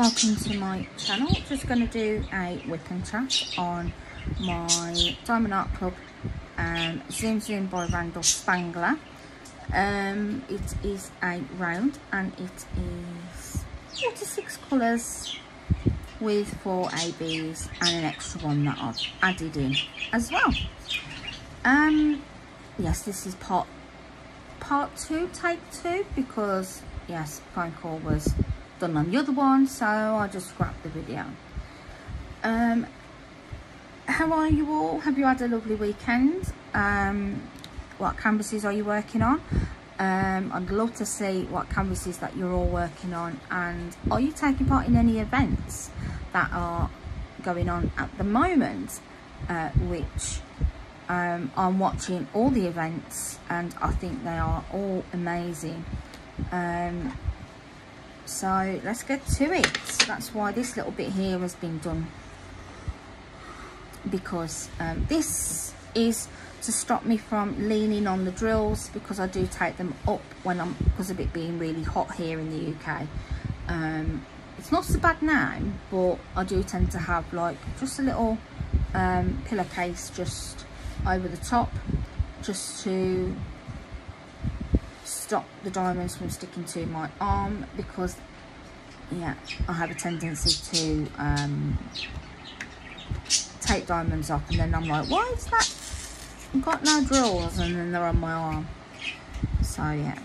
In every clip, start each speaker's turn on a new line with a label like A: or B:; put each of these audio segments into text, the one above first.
A: welcome to my channel. Just going to do a whip and chat on my Diamond Art Club Zoom Zoom by Randall Spangler. It is a round and it is 46 colours with 4 ABs and an extra one that I've added in as well. Yes, this is part 2, take 2, because yes, phone call was done on the other one, so I just scrapped the video. How are you all? Have you had a lovely weekend? What canvases are you working on? I'd love to see what canvases that you're all working on, and are you taking part in any events that are going on at the moment, which I'm watching all the events and I think they are all amazing. So let's get to it. That's why this little bit here has been done, because this is to stop me from leaning on the drills, because I do take them up when because of it being really hot here in the UK. It's not so bad now, but I do tend to have like just a little pillowcase just over the top, just to stop the diamonds from sticking to my arm, because yeah, I have a tendency to take diamonds off and then I'm like, why is that? I've got no drills, and then they're on my arm. So yeah,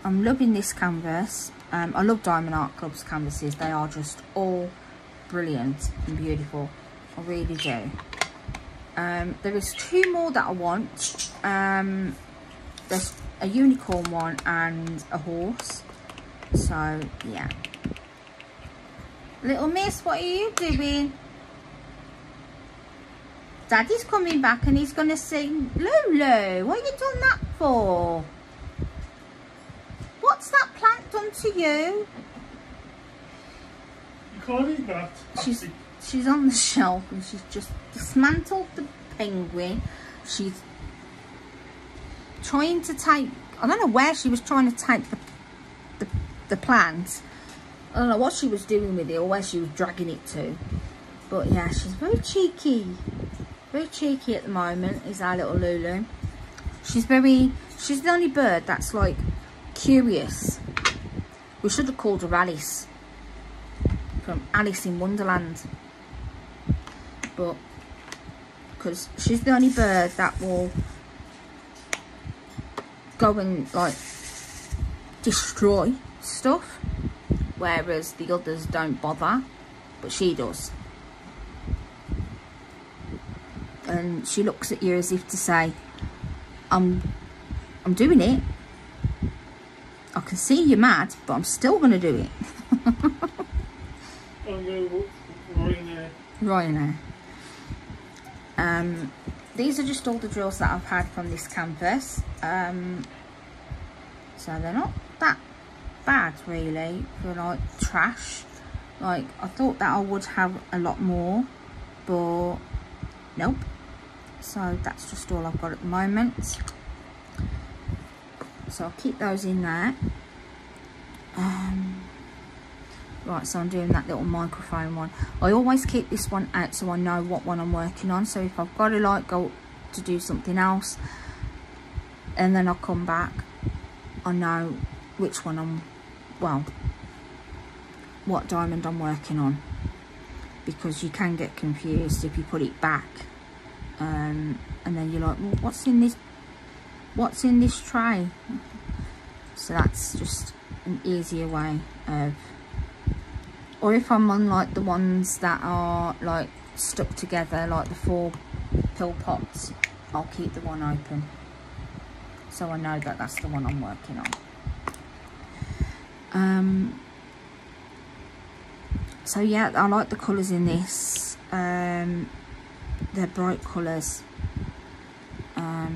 A: I'm loving this canvas. I love Diamond Art Club's canvases. They are just all brilliant and beautiful. I really do. There is 2 more that I want. There's a unicorn one and a horse. So yeah. Little miss, what are you doing? Daddy's coming back and he's going to sing, Lulu, what are you done that for? What's that plant done to you?
B: You can't eat that.
A: She's on the shelf and she's just dismantled the penguin. She's trying to take, I don't know where she was trying to take the plant. I don't know what she was doing with it or where she was dragging it to. But yeah, she's very cheeky. Very cheeky at the moment is our little Lulu. She's the only bird that's like curious. We should have called her Alice, from Alice in Wonderland. But because she's the only bird that will go and like destroy stuff, whereas the others don't bother, but she does. And she looks at you as if to say, I'm doing it. I can see you're mad, but I'm still going to do it. Right now. These are just all the drills that I've had from this canvas. So they're not that bad really for like trash. Like I thought that I would have a lot more, but nope. So that's just all I've got at the moment. So I'll keep those in there. Right, so I'm doing that little microphone one. I always keep this one out so I know what one I'm working on. So if I've got to like go to do something else and then I'll come back, I know which one I'm, well, what diamond I'm working on, because you can get confused if you put it back. And then you're like, well, what's in this tray? So that's just an easier way of, or if I'm on like the ones that are like stuck together, like the 4 pill pots, I'll keep the one open so I know that that's the one I'm working on. So yeah, I like the colours in this. They're bright colours. I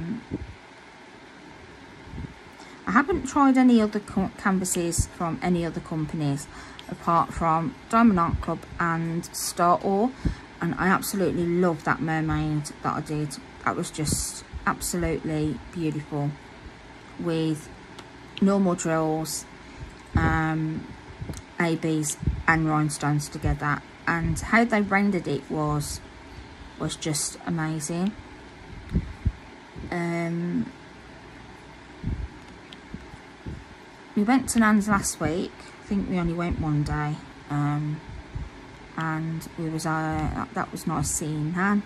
A: haven't tried any other canvases from any other companies apart from Diamond Art Club and Star Ore, and I absolutely love that mermaid that I did. That was just absolutely beautiful. with normal drills, ABs and rhinestones together, and how they rendered it was just amazing. We went to Nan's last week. I think we only went one day, and we was that was nice seeing Nan.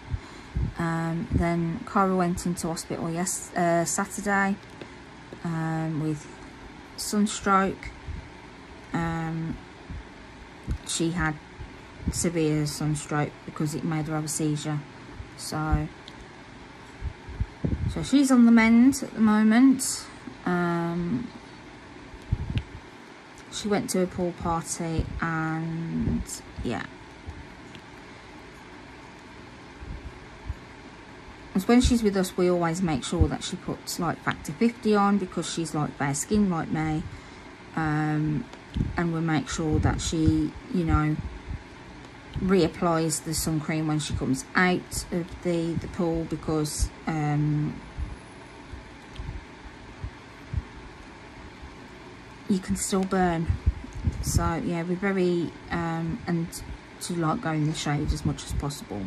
A: Then Cara went into hospital Saturday with sunstroke. She had severe sunstroke because it made her have a seizure. So she's on the mend at the moment. She went to a pool party, and yeah. And when she's with us, we always make sure that she puts like factor 50 on, because she's like fair skin like me. And we make sure that she, you know, reapplies the sun cream when she comes out of the pool, because you can still burn. So yeah, we're very and to like go in the shade as much as possible.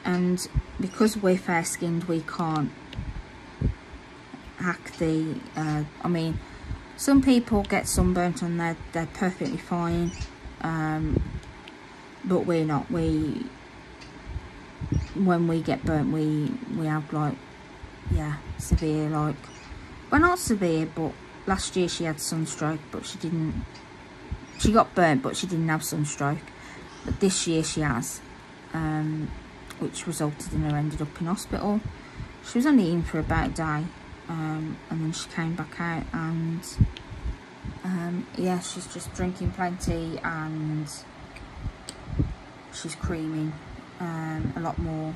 A: And because we're fair skinned, we can't hack the I mean, some people get sunburnt and they're perfectly fine, but we're not. When we get burnt, we have like, yeah, severe, like, well, not severe, but last year she had sunstroke, but she got burnt, but she didn't have sunstroke. But this year she has, which resulted in her ended up in hospital. She was only in for about a day, and then she came back out, and yeah, she's just drinking plenty, and she's creaming a lot more.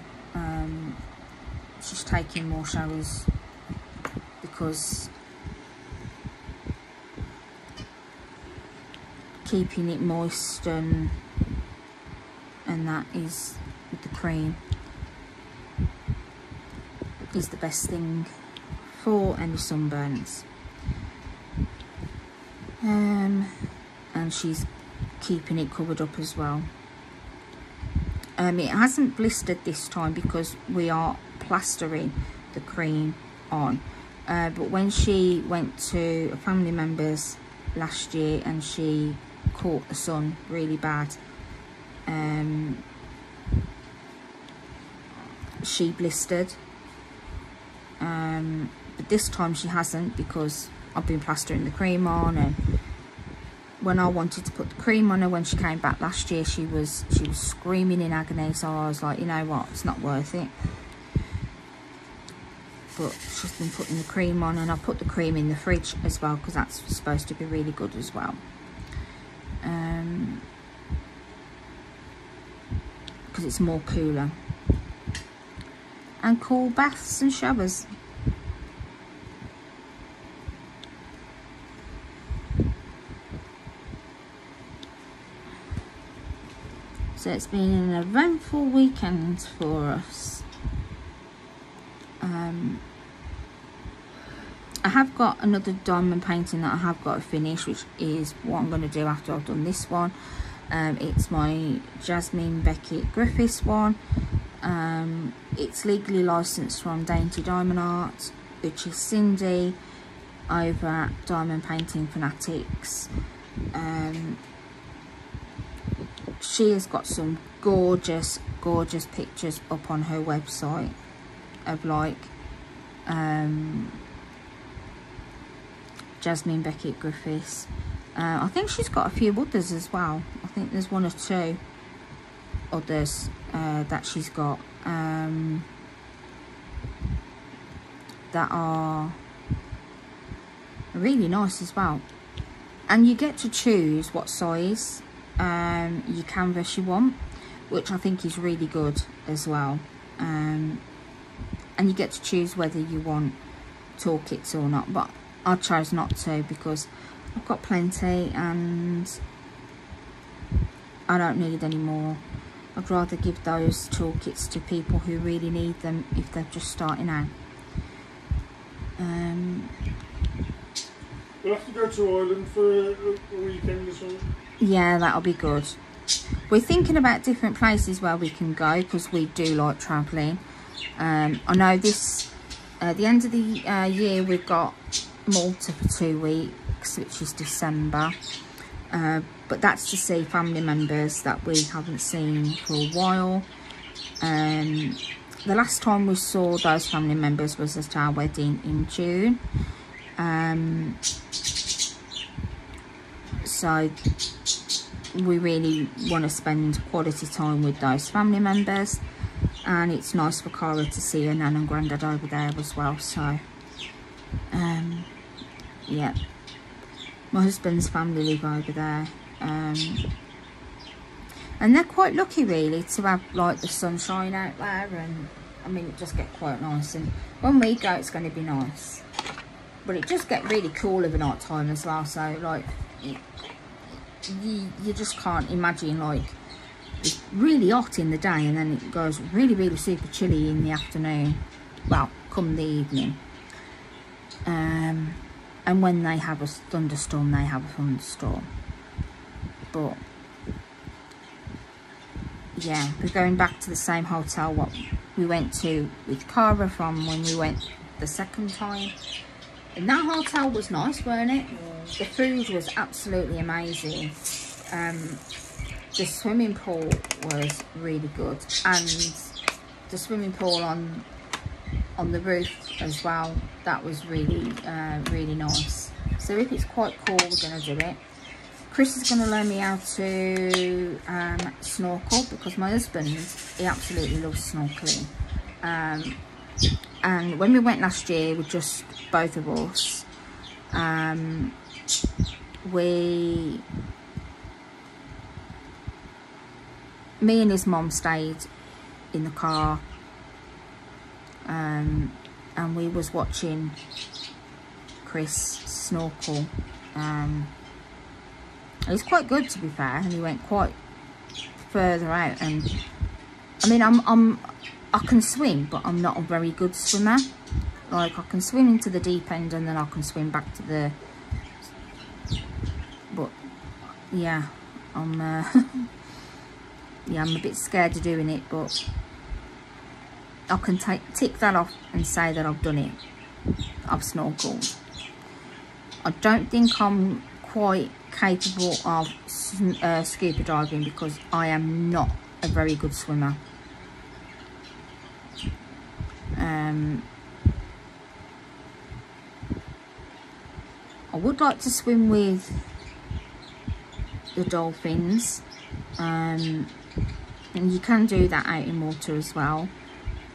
A: She's taking more showers because keeping it moist and that is, with the cream, is the best thing for any sunburns. And she's keeping it covered up as well. It hasn't blistered this time because we are plastering the cream on, but when she went to a family member's last year and she caught the sun really bad, she blistered, but this time she hasn't, because I've been plastering the cream on. And when I wanted to put the cream on her when she came back last year, she was screaming in agony. So I was like, you know what, it's not worth it. But she's been putting the cream on, and I put the cream in the fridge as well, because that's supposed to be really good as well. Because it's more cooler. And cool baths and showers. So it's been an eventful weekend for us. I have got another diamond painting that I have got to finish, which is what I'm going to do after I've done this one. It's my Jasmine Beckett Griffiths one. It's legally licensed from Dainty Diamond Art, which is Cindy over at Diamond Painting Fanatics. She has got some gorgeous pictures up on her website of like Jasmine Beckett Griffiths. I think she's got a few others as well. I think there's one or two others that she's got that are really nice as well. And you get to choose what size you canvas you want, which I think is really good as well. And you get to choose whether you want toolkits or not, but I chose not to because I've got plenty and I don't need any more. I'd rather give those toolkits to people who really need them if they're just starting out.
B: We'll have to go to Ireland for a weekend or something.
A: Yeah, that'll be good. We're thinking about different places where we can go because we do like travelling. I know this, at the end of the year, we've got Malta for 2 weeks, which is December. But that's to see family members that we haven't seen for a while. The last time we saw those family members was at our wedding in June. So we really want to spend quality time with those family members, and it's nice for Cara to see her nan and granddad over there as well. So yeah, my husband's family live over there, and they're quite lucky really to have like the sunshine out there, and I mean it just gets quite nice, and when we go it's going to be nice, but it just gets really cool at night time as well. So like you just can't imagine, like it's really hot in the day and then it goes really super chilly in the afternoon, well come the evening. And when they have a thunderstorm, they have a thunderstorm. But yeah, we're going back to the same hotel what we went to with Cara from when we went the second time. And that hotel was nice, weren't it? The food was absolutely amazing. The swimming pool was really good, and the swimming pool on the roof as well, that was really really nice. So if it's quite cool, we're going to do it. Chris is going to learn me how to snorkel, because my husband, he absolutely loves snorkeling. And when we went last year with just both of us, me and his mum stayed in the car, and we was watching Chris snorkel. It's quite good, to be fair, and he went quite further out. And I mean, I can swim, but I'm not a very good swimmer. Like, I can swim into the deep end and then I can swim back to the, but yeah, I'm yeah, I'm a bit scared of doing it, but I can tick that off and say that I've done it. I've snorkeled. I don't think I'm quite capable of scuba diving, because I am not a very good swimmer. I would like to swim with the dolphins, and you can do that out in water as well.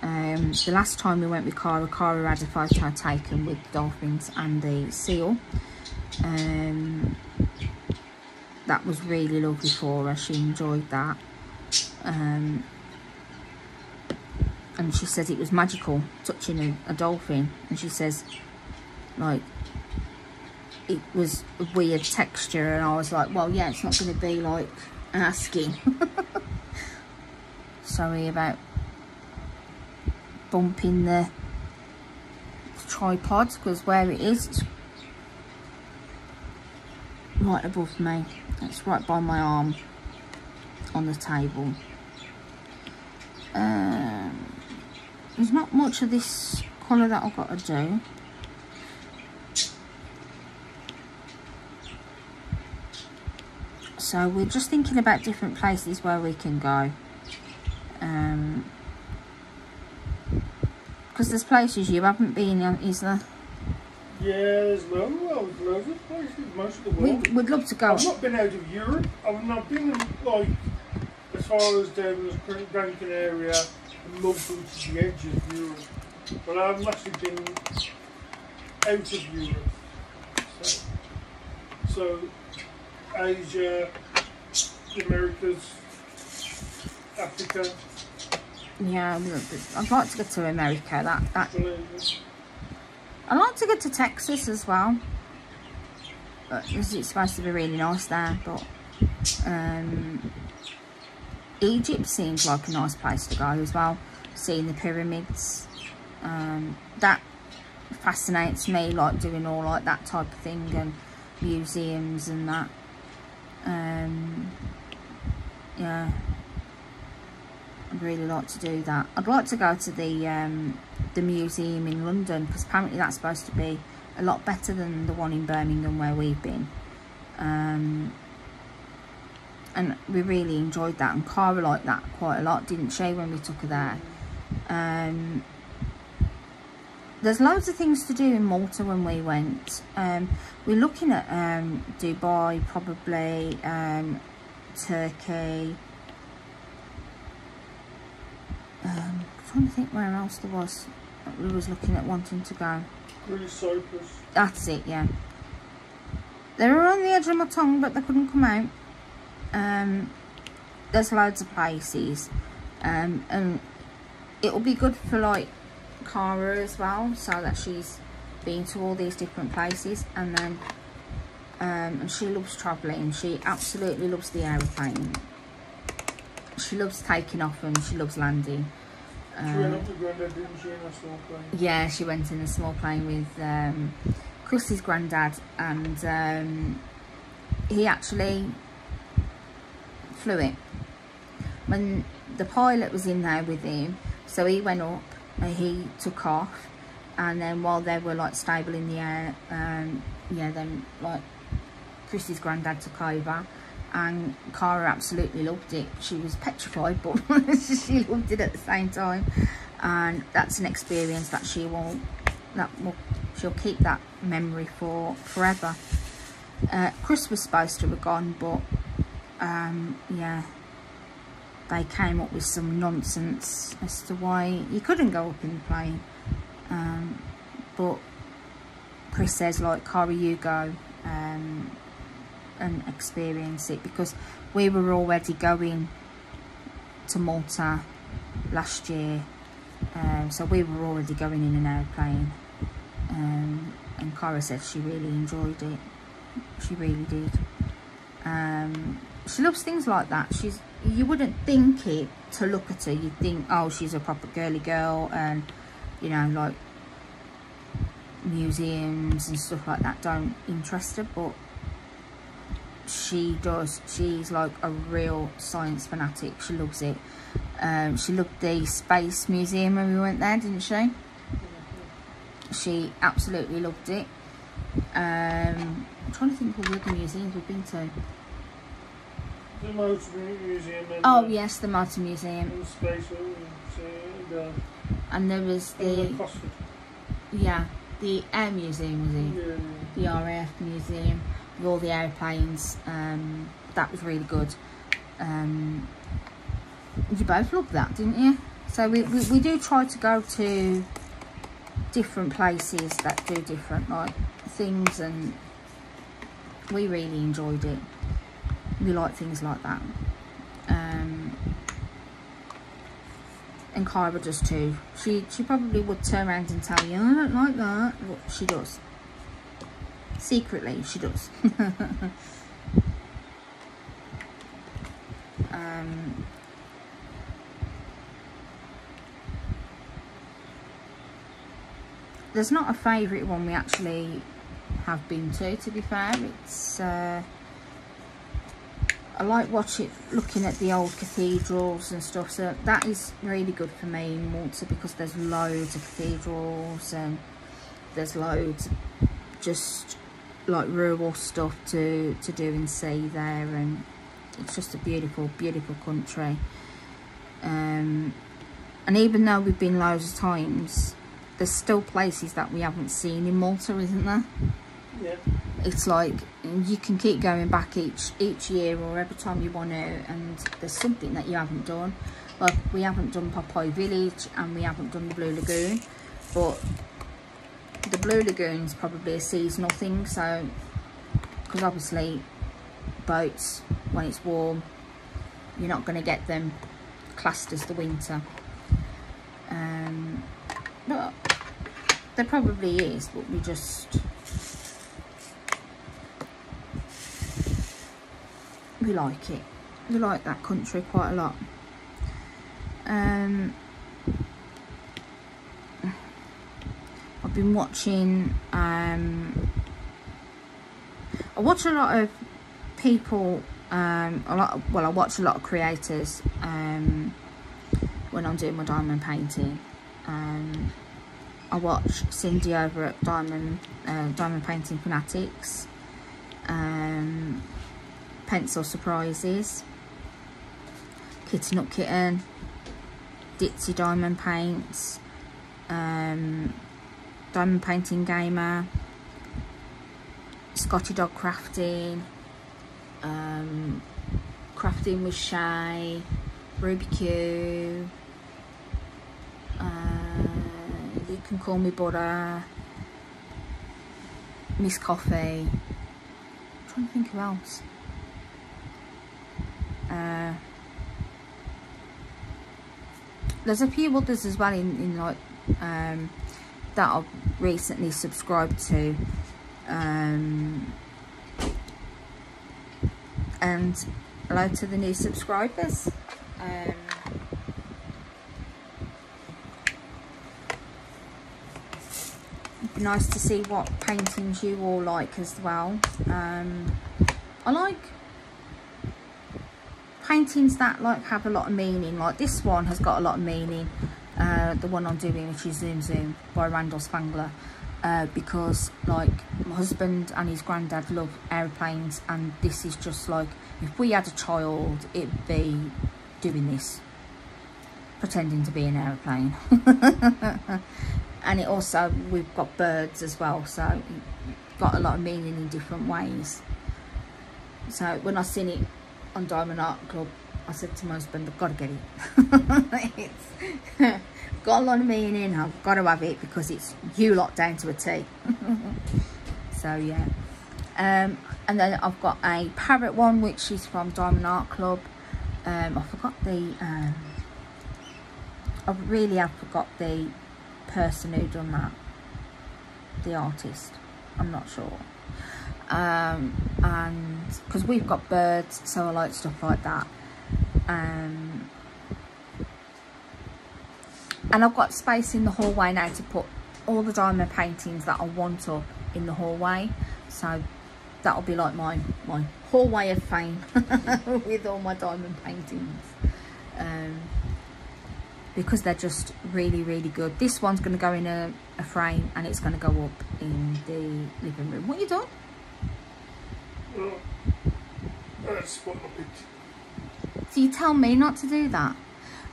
A: The last time we went with Cara had a photo taken with dolphins and the seal. That was really lovely for her. She enjoyed that. And she said it was magical touching a dolphin. And she says, like, it was a weird texture. And I was like, well, yeah, it's not going to be like asking. Sorry about bumping the tripod, because where it is, it's right above me. It's right by my arm on the table. There's not much of this colour that I've got to do. So we're just thinking about different places where we can go. Because there's places you haven't been in, is there?
B: Yeah, there's loads of places, most of the world.
A: We'd love to go.
B: I've not been out of Europe. I've not been, like, as far as down the Gran Canaria and local to the edge of Europe. But I haven't actually been out of Europe. So Asia, the Americas, Africa.
A: Yeah, I'd like to go to America. I'd like to go to Texas as well. But it's supposed to be really nice there. But Egypt seems like a nice place to go as well. Seeing the pyramids, that fascinates me, like doing all like that type of thing, and museums and that. Yeah, I'd really like to do that. I'd like to go to the museum in London, because apparently that's supposed to be a lot better than the one in Birmingham where we've been. And we really enjoyed that, and Cara liked that quite a lot, didn't she, when we took her there. There's loads of things to do in Malta when we went. We're looking at Dubai, probably, Turkey. I'm trying to think where else there was that we was looking at wanting to go.
B: Greece, Cyprus.
A: That's it, yeah. They were on the edge of my tongue, but they couldn't come out. There's loads of places, and it'll be good for like Cara as well, so that she's been to all these different places. And then and she loves travelling. She absolutely loves the aeroplane. She loves taking off and she loves landing.
B: She went up to Granddad, didn't she, in a small plane?
A: Yeah, she went in a small plane with Chris's granddad, and he actually flew it when the pilot was in there with him. So he went up and he took off, and then while they were like stable in the air, yeah, then like Chris's granddad took over, and Cara absolutely loved it. She was petrified, but she loved it at the same time. And that's an experience that she'll keep that memory for forever. Chris was supposed to have gone, but yeah, they came up with some nonsense as to why you couldn't go up in the plane. But Chris says, like, Cara, you go and experience it, because we were already going to Malta last year, so we were already going in an airplane, and Cara said she really enjoyed it. She really did. She loves things like that. You wouldn't think it to look at her. You'd think, oh, she's a proper girly girl, and you know, like museums and stuff like that don't interest her, but she does. She's like a real science fanatic. She loves it. She loved the Space Museum when we went there, didn't she? She absolutely loved it. I'm trying to think of the other museums we've been to.
B: The Motor Museum. And
A: oh yes, the Motor Museum.
B: And the Space
A: and there was the yeah, the Air Museum, was it?
B: Yeah.
A: The RAF Museum with all the airplanes. That was really good. You both loved that, didn't you? So we do try to go to different places that do different like things, and we really enjoyed it. We like things like that. And Cara does too. She probably would turn around and tell you, I don't like that, but she does. Secretly, she does. There's not a favourite one we actually have been to be fair. It's I like looking at the old cathedrals and stuff, so that is really good for me in Malta, because there's loads of cathedrals and there's loads just like rural stuff to do and see there, and it's just a beautiful, beautiful country. And even though we've been loads of times, there's still places that we haven't seen in Malta, isn't there?
B: Yeah.
A: It's like you can keep going back each year or every time you want to, and there's something that you haven't done. Like, we haven't done Popeye Village and we haven't done the Blue Lagoon, but the Blue Lagoon's probably a seasonal thing, so because obviously boats, when it's warm, you're not going to get them classed as the winter. But there probably is, but we like it. We like that country quite a lot. I've been watching, I watch a lot of people, I watch a lot of creators when I'm doing my diamond painting. I watch Cindy over at Diamond Painting Fanatics, Pencil Surprises, Kitty Nut Kitten, Ditzy Diamond Paints, Diamond Painting Gamer, Scotty Dog Crafting, Crafting with Shay, Ruby Q, You Can Call Me Butter, Miss Coffee. I'm trying to think who else. There's a few others as well in like that I've recently subscribed to, and hello to the new subscribers. It'd be nice to see what paintings you all like as well. I like paintings that like have a lot of meaning. Like this one has got a lot of meaning, the one I'm doing, which is Zoom Zoom by Randall Spangler, because like my husband and his granddad love airplanes, and this is just like, if we had a child, it'd be doing this, pretending to be an airplane. And it also, we've got birds as well, so it got a lot of meaning in different ways. So when I seen it on Diamond Art Club, I said to my husband, I've got to get it. It's got a lot of meaning, I've got to have it, because it's you lot down to a T. So yeah. And then I've got a parrot one, which is from Diamond Art Club. I forgot the I really have forgot the person who done that, the artist, I'm not sure. And because we've got birds, so I like stuff like that. And I've got space in the hallway now to put all the diamond paintings that I want up in the hallway, so that'll be like my hallway of fame with all my diamond paintings, because they're just really, really good. This one's going to go in a frame, and it's going to go up in the living room. What you doing? So you tell me not to do that?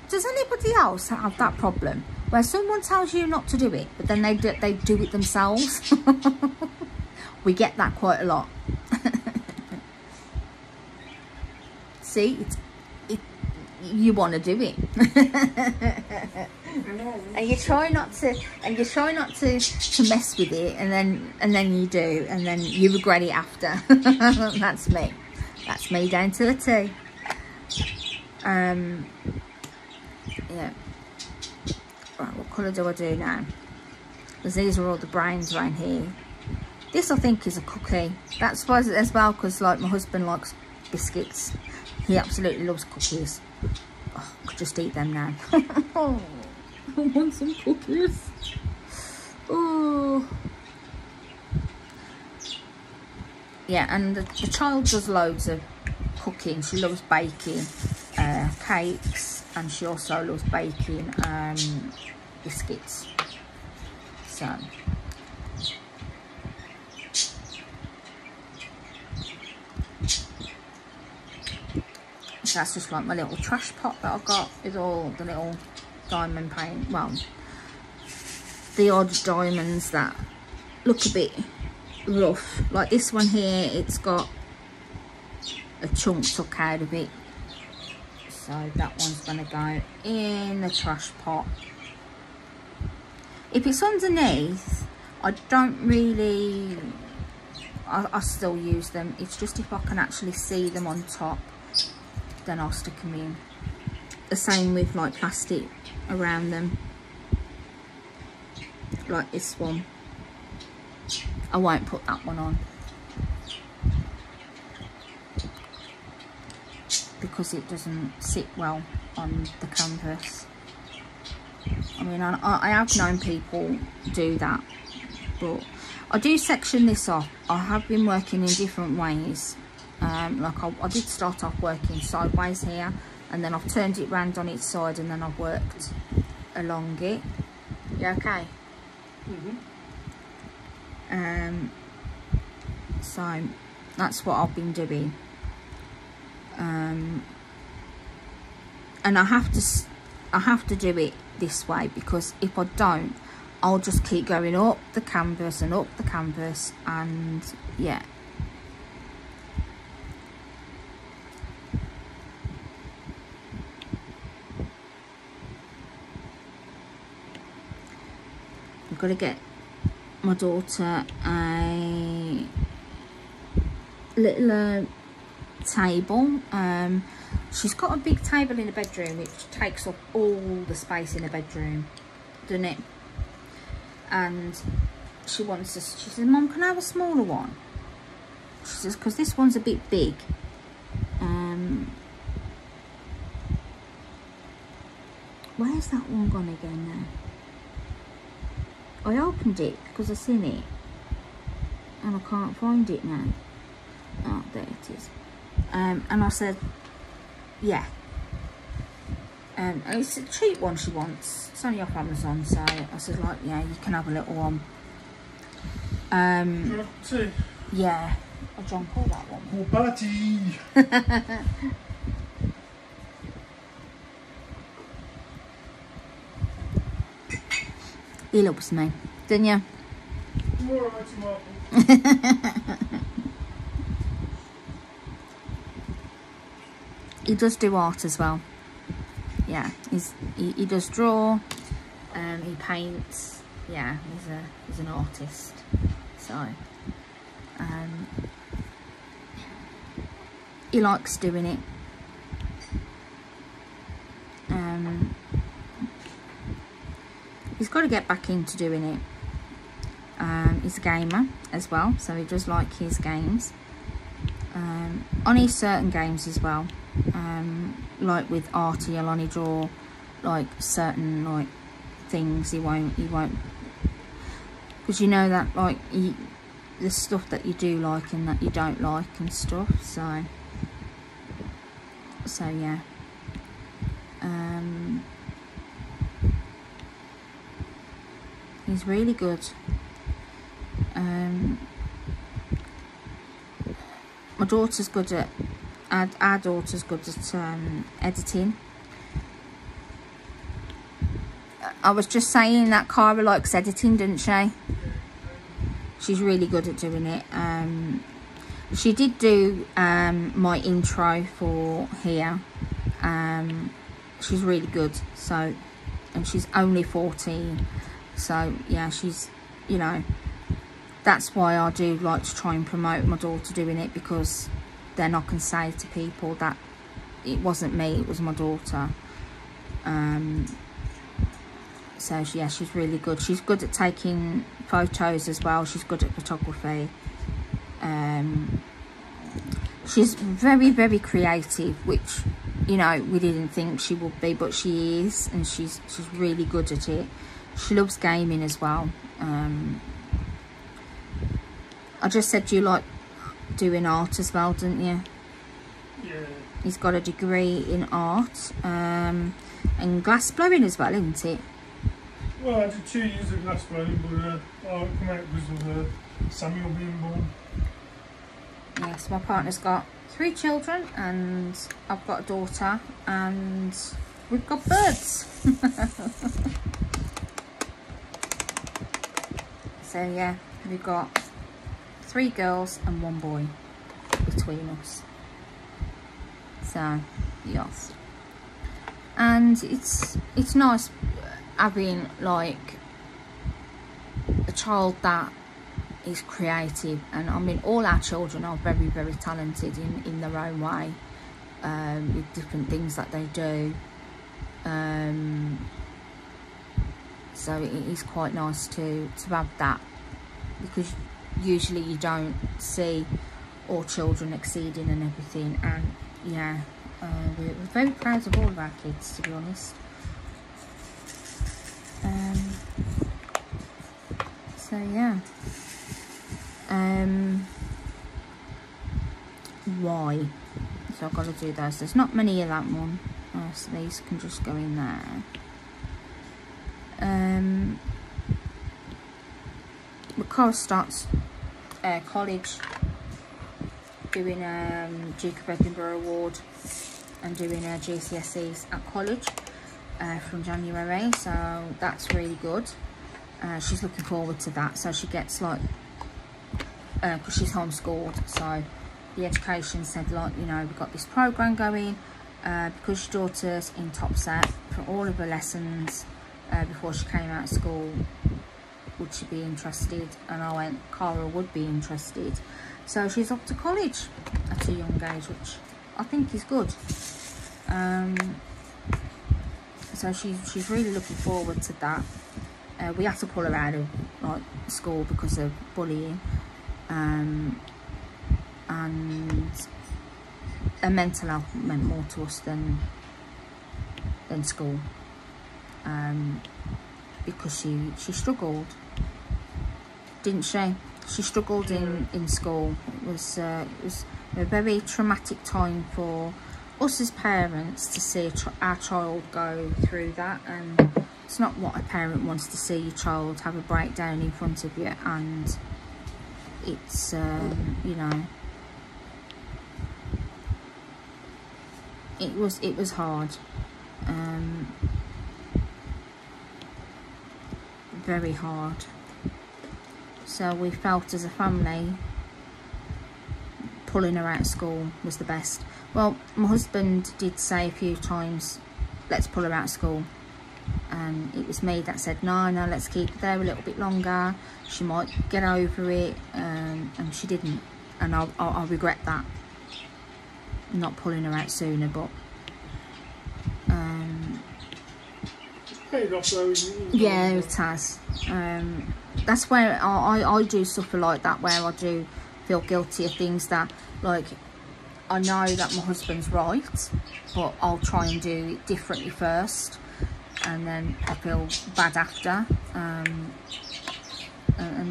A: Does anybody else have that problem where someone tells you not to do it, but then they do it themselves? We get that quite a lot. See, you want to do it. And you try not to, mess with it, and then you do, and then you regret it after. That's me down to a T. Yeah. Right, what colour do I do now? Because these are all the browns around here. This I think is a cookie. That's why as well, because like my husband likes biscuits. He absolutely loves cookies. Oh, I could just eat them now. Oh, I want some cookies. Oh. Yeah, and the child does loads of cooking. She loves baking cakes, and she also loves baking biscuits. So that's just like my little trash pot that I've got with all the little diamond paint, well, the odd diamonds that look a bit rough. Like this one here, it's got a chunk took out of it, so that one's gonna go in the trash pot. If it's underneath, I don't really, I still use them. It's just if I can actually see them on top, then I'll stick them in. The same with like plastic around them, like this one. I won't put that one on. because it doesn't sit well on the canvas. I mean, I have known people do that, but I do section this off. I have been working in different ways. Like I did start off working sideways here, and then I've turned it round on its side, and then I've worked along it. Yeah, okay. So that's what I've been doing. And I have to do it this way, because if I don't, I'll just keep going up the canvas and up the canvas, and yeah. I've got to get my daughter a little table. She's got a big table in the bedroom which takes up all the space in the bedroom, doesn't it? And she wants us, she says, Mum, can I have a smaller one? She says, because this one's a bit big. Where's that one gone again now? I opened it because I seen it and I can't find it now. Oh, there it is. And I said, yeah. And it's a cheap one she wants. It's only off Amazon, so I said, like, yeah, you can have a little one.
B: Do you want tea?
A: Yeah. I'll John call that one.
B: Oh, party!
A: He loves me, didn't you?
B: All right, Martin.
A: He does do art as well. Yeah, he does draw. He paints. Yeah, he's an artist. So he likes doing it. He's got to get back into doing it. He's a gamer as well, so he does like his games. On his certain games as well. Like with art, he'll only draw like certain like things. He won't, because you know that like the stuff that you do like and that you don't like and stuff. So yeah. He's really good. My daughter's good at, our daughter's good at editing. I was just saying that Cara likes editing, didn't she? She's really good at doing it. She did do my intro for here. She's really good. So, and she's only 14. So yeah, she's, you know, that's why I do like to try and promote my daughter doing it, because then I can say to people that it wasn't me, it was my daughter. So yeah, she's really good. She's good at taking photos as well. She's good at photography. She's very, very creative, which, you know, we didn't think she would be, but she is, and she's really good at it. She loves gaming as well. I just said you like doing art as well, didn't you?
B: Yeah.
A: He's got a degree in art, and glass blowing as well, isn't it?
B: Well, I did 2 years of glass blowing, but I come out because of Samuel being born.
A: Yes, my partner's got 3 children, and I've got a daughter, and we've got birds. So yeah, we've got 3 girls and 1 boy between us. So yes, and it's nice having like a child that is creative. And I mean, all our children are very, very talented in their own way, with different things that they do. So it is quite nice to have that, because usually you don't see all children exceeding and everything. And yeah, we're very proud of all of our kids, to be honest. So yeah. Why? So I've got to do those. There's not many of that one, so these can just go in there. Cara starts college, doing Duke of Edinburgh Award and doing her GCSEs at college from January, so that's really good. She's looking forward to that. So she gets like, because she's homeschooled, so the education said, like, you know, we've got this program going because your daughter's in top set for all of her lessons before she came out of school. Would she be interested? And I went, Cara would be interested. So she's up to college at a young age, which I think is good. So she's really looking forward to that. We had to pull her out of like school because of bullying, and her mental health meant more to us than school, because she struggled, didn't she? She struggled in school. It was a very traumatic time for us as parents to see our child go through that, and it's not what a parent wants to see your child have a breakdown in front of you. And it's you know, it was hard, very hard. So we felt as a family pulling her out of school was the best. Well, my husband did say a few times, let's pull her out of school, and it was me that said no, let's keep her there a little bit longer, she might get over it, and she didn't, and I regret that, not pulling her out sooner. But
B: paid off though,
A: yeah, it has. That's where I do suffer like that, where I do feel guilty of things that, like, I know that my husband's right, but I'll try and do it differently first, and then I feel bad after, and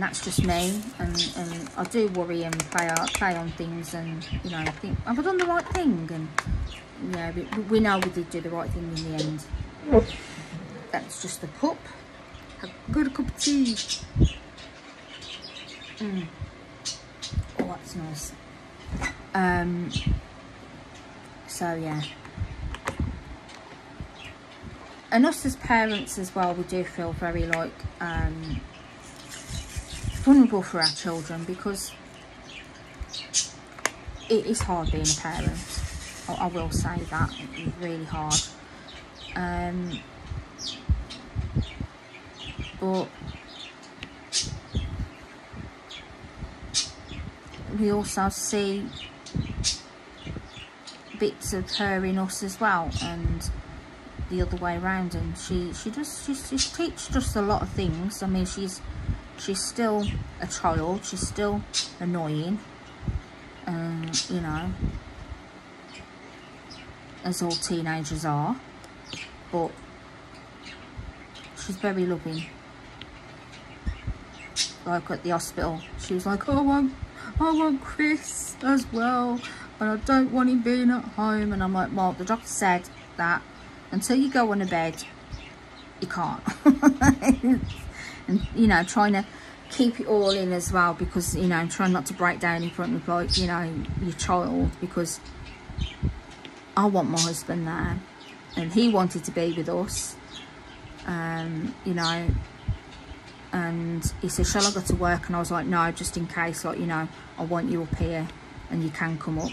A: that's just me, and I do worry and play on things, and, you know, think, have I done the right thing? And yeah, we know we did do the right thing in the end. That's just the cup. Have a good cup of tea. Oh, that's nice. So yeah, and us as parents as well, we do feel very like vulnerable for our children, because it is hard being a parent. I will say that, it's really hard. But we also see bits of her in us as well, and the other way around. And she teaches us a lot of things. I mean, she's still a child, she's still annoying, you know, as all teenagers are, but she's very loving. Like at the hospital, she was like, oh, I want Chris as well, and I don't want him being at home. And I'm like, well, the doctor said that until you go on a bed, you can't. And, you know, trying to keep it all in as well, because, you know, trying not to break down in front of, like, you know, your child, because I want my husband there, and he wanted to be with us, you know. And he said, shall I go to work? And I was like, no, just in case, like, you know, I want you up here and you can come up.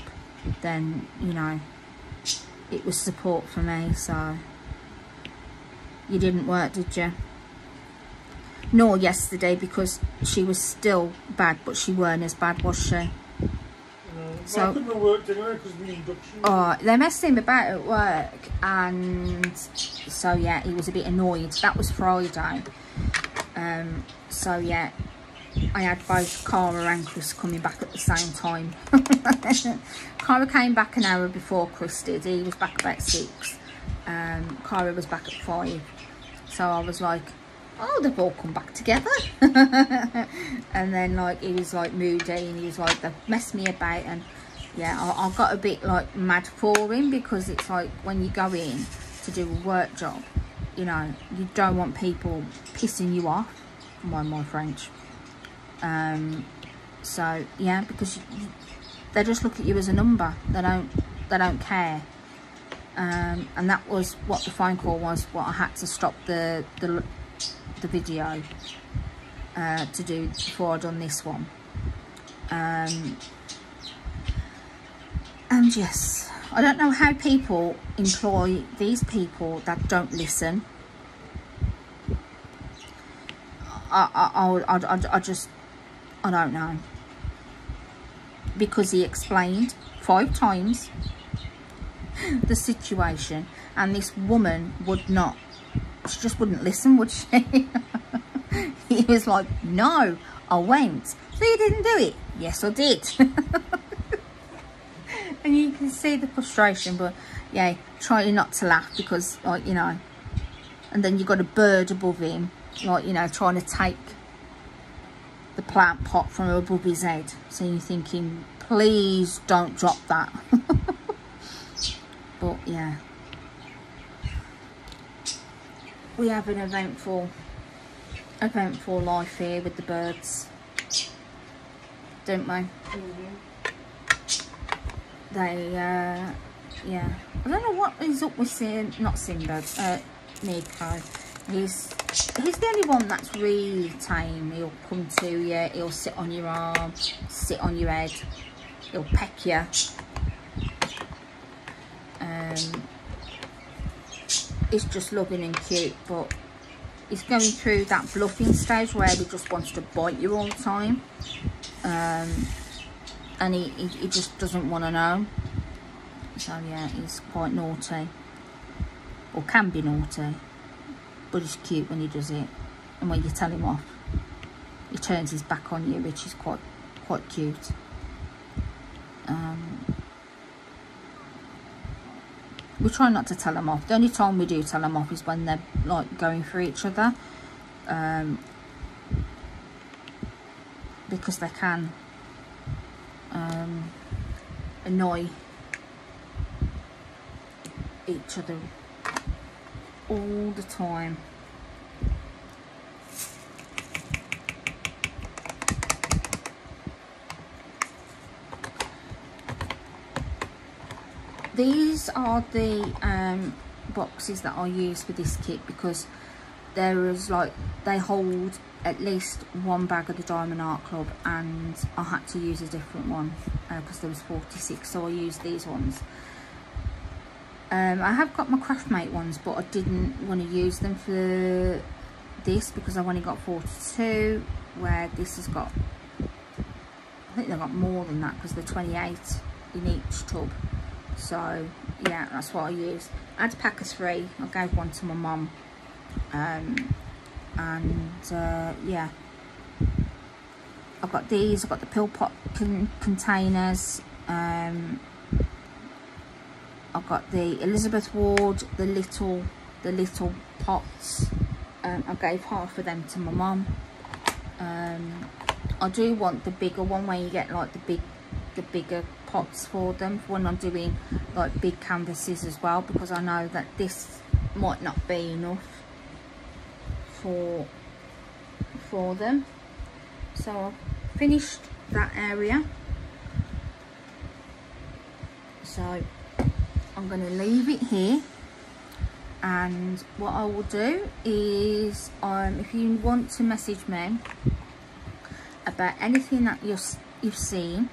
A: Then, you know, it was support for me. So you didn't work, did you? Nor yesterday, because she was still bad, but she weren't as bad, was she?
B: No, so I couldn't have worked anyway because of the induction.
A: Oh, they messed him about at work, and so yeah, he was a bit annoyed. That was Friday. So yeah, I had both Cara and Chris coming back at the same time. Cara came back an hour before Chris did. He was back about 6. Cara was back at 5. So I was like, oh, they've all come back together. And then like he was like moody, and he was like, they've messed me about. And yeah, I got a bit like mad for him, because it's like when you go in to do a work job, you know, you don't want people pissing you off. Mind my French. So yeah, because they just look at you as a number. They don't care. And that was what the phone call was. What I had to stop the video to do before I done this one. And yes, I don't know how people employ these people that don't listen. I don't know, because he explained 5 times the situation, and this woman would not, she just wouldn't listen, would she? He was like, no, I went. So you didn't do it? Yes, I did. And you can see the frustration, but yeah, trying not to laugh, because like, you know, and then you've got a bird above him, like, you know, trying to take the plant pot from above his head. So you're thinking, please don't drop that. But yeah, we have an eventful life here with the birds, don't we? They yeah, I don't know what is up with Sinbad, Nico. He's the only one that's really tame. He'll come to you, he'll sit on your arm, sit on your head, he'll peck you. He's just loving and cute, but he's going through that bluffing stage where he just wants to bite you all the time. And he just doesn't want to know. So yeah, he's quite naughty, or can be naughty. But it's cute when he does it, and when you tell him off, he turns his back on you, which is quite cute. We try not to tell them off. The only time we do tell them off is when they're like going for each other, because they can annoy each other all the time. These are the boxes that I use for this kit, because there is like, they hold at least 1 bag of the Diamond Art Club, and I had to use a different one because there was 46, so I used these ones. I have got my Craftmate ones, but I didn't want to use them for this because I've only got 42, where this has got, I think they've got more than that, because they're 28 in each tub. So yeah, that's what I use. I had a pack of 3. I gave one to my mum. Yeah, I've got these. I've got the pill pot containers. I've got the Elizabeth Ward, the little pots. I gave half of them to my mum. I do want the bigger one, where you get like the bigger pots for them when I'm doing like big canvases as well, because I know that this might not be enough for them. So I've finished that area, so I'm going to leave it here. And what I will do is, if you want to message me about anything that you've seen,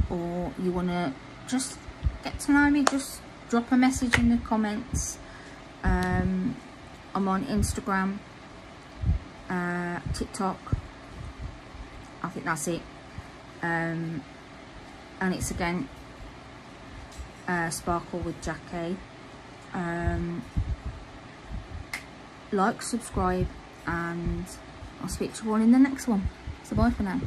A: or you want to just get to know me, just drop a message in the comments. I'm on Instagram, TikTok, I think that's it, and it's again Sparkle with Jackie. Like, subscribe, and I'll speak to you all in the next one. So bye for now.